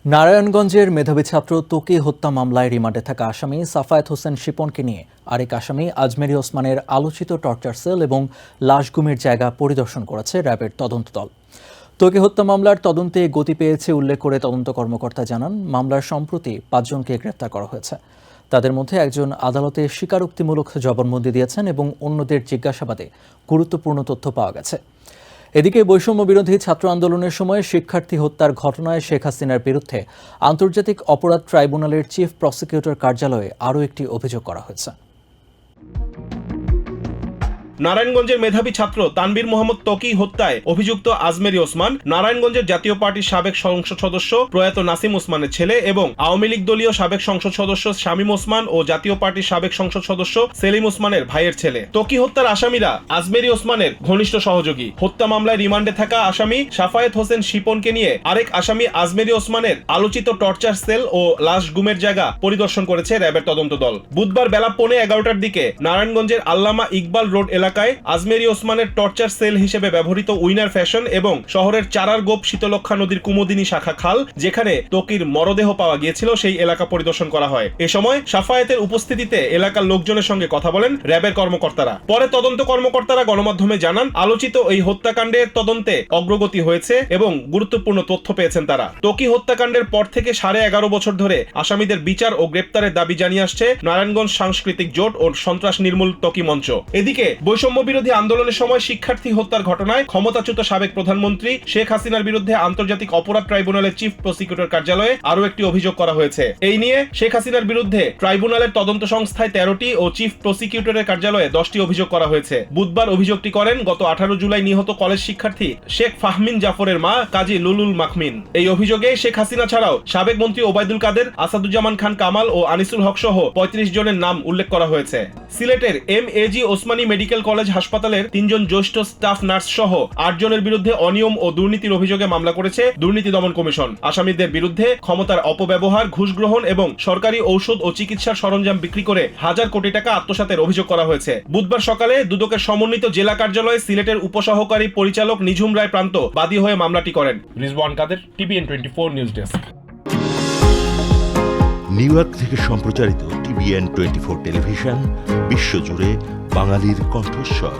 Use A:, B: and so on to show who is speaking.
A: নারায়ণগঞ্জের মেধাবী ছাত্র ত্বকী হত্যা মামলায় রিমান্ডে থাকা আসামি সাফায়েত হোসেন শিপনকে নিয়ে আরেক আসামি আজমেরী ওসমানের আলোচিত টর্চার সেল এবং লাশ গুমের জায়গা পরিদর্শন করেছে র্যাবের তদন্ত দল। ত্বকী হত্যা মামলার তদন্তে গতি পেয়েছে উল্লেখ করে তদন্ত কর্মকর্তা জানান, মামলার সম্প্রতি 5 জনকে গ্রেপ্তার করা হয়েছে। তাদের মধ্যে একজন আদালতে স্বীকারোক্তিমূলক জবানবন্দি দিয়েছেন এবং অন্যদের জিজ্ঞাসাবাদে গুরুত্বপূর্ণ তথ্য পাওয়া গেছে। এদিকে বৈষম্য বিরোধী ছাত্র আন্দোলনের সময় শিক্ষার্থী হত্যার ঘটনায় শেখ হাসিনার বিরুদ্ধে আন্তর্জাতিক অপরাধ ট্রাইব্যুনালের চিফ প্রসিকিউটর কার্যালয়ে আরও একটি অভিযোগ করা হয়েছে।
B: নারায়ণগঞ্জের মেধাবী ছাত্র তানবীর মোহাম্মদ ত্বকী হত্যায় অভিযুক্ত আজমেরী ওসমান নারায়ণগঞ্জের জাতীয় পার্টির সাবেক সংসদ সদস্য প্রয়াত নাসিম ওসমানের ছেলে এবং আওয়ামী লীগ দলীয় সাবেক সংসদ সদস্য শামীম ওসমান ও জাতীয় পার্টির সাবেক সংসদ সদস্য সেলিম ওসমানের ভাইয়ের ছেলে। ত্বকী হত্যার আসামিরা আজমেরী ওসমানের ঘনিষ্ঠ সহযোগী। হত্যা মামলায় রিমান্ডে থাকা আসামি সাফায়েত হোসেন শিপনকে নিয়ে আরেক আসামি আজমেরী ওসমানের আলোচিত টর্চার সেল ও লাশ গুমের জায়গা পরিদর্শন করেছে র্যাবের তদন্ত দল। বুধবার বেলা 11:15টার দিকে নারায়ণগঞ্জের আল্লামা ইকবাল রোড এলাকায় আজমেরী ওসমানের টর্চার সেল হিসেবে ব্যবহৃত উইনার ফ্যাশন এবং শহরের চারারগোপ শীতলক্ষা নদীর কুমুদিনী শাখা খাল, যেখানে ত্বকীর মরদেহ পাওয়া গিয়েছিল, সেই এলাকা পরিদর্শন করা হয়। এ সময় সাফায়েতের উপস্থিতিতে এলাকার লোকজনের সঙ্গে কথা বলেন র্যাবের কর্মকর্তারা। পরে তদন্ত কর্মকর্তারা গণমাধ্যমে জানান, আলোচিত এই হত্যাকাণ্ডের তদন্তে অগ্রগতি হয়েছে এবং গুরুত্বপূর্ণ তথ্য পেয়েছেন তারা। ত্বকী হত্যাকাণ্ডের পর থেকে 11.5 বছর ধরে আসামিদের বিচার ও গ্রেপ্তারের দাবি জানিয়ে আসছে নারায়ণগঞ্জ সাংস্কৃতিক জোট ও সন্ত্রাস নির্মূল ত্বকী মঞ্চ। এদিকে বৈষম্য বিরোধী আন্দোলনের সময় শিক্ষার্থী হত্যার ঘটনায় ক্ষমতাচ্যুত সাবেক প্রধানমন্ত্রী শেখ হাসিনার বিরুদ্ধে আন্তর্জাতিক অপরাধ ট্রাইব্যুনালের চিফ প্রসিকিউটর কার্যালয়ে আরও একটি অভিযোগ করা হয়েছে। এই নিয়ে শেখ হাসিনার বিরুদ্ধে ট্রাইব্যুনালের তদন্ত সংস্থায় 13টি ও চিফ প্রসিকিউটরের কার্যালয়ে 10টি অভিযোগ করা হয়েছে। বুধবার অভিযোগটি করেন গত 18 জুলাই নিহত কলেজ শিক্ষার্থী শেখ ফাহমিন জাফরের মা কাজী লুলুল মাখমিন। এই অভিযোগে শেখ হাসিনা ছাড়াও সাবেক মন্ত্রী ওবায়দুল কাদের, আসাদুজ্জামান খান কামাল ও আনিসুল হক সহ 35 জনের নাম উল্লেখ করা হয়েছে। সিলেটের এম.এ.জি. ওসমানী মেডিকেল কলেজ হাসপাতালের 3 জন জ্যেষ্ঠ স্টাফ নার্স সহ 8 জনের বিরুদ্ধে অনিয়ম ও দুর্নীতির অভিযোগে মামলা করেছে দুর্নীতি দমন কমিশন। আসামিদের বিরুদ্ধে ক্ষমতার অপব্যবহার, ঘুষ গ্রহণ এবং সরকারি ঔষধ ও চিকিৎসার সরঞ্জাম বিক্রি করে হাজার কোটি টাকা আত্মসাতের অভিযোগ করা হয়েছে। বুধবার সকালে দুদকের সমন্বিত জেলা কার্যালয়ে সিলেটের উপসহকারী পরিচালক নিঝুম রায় প্রান্ত বাদী হয়ে মামলাটি করেন। রিজওয়ান কাদের, TVN 24 news desk.
C: New York থেকে সম্প্রচারিত TVN 24 টেলিভিশন বিশ্বজুড়ে বাঙালির কণ্ঠস্বর।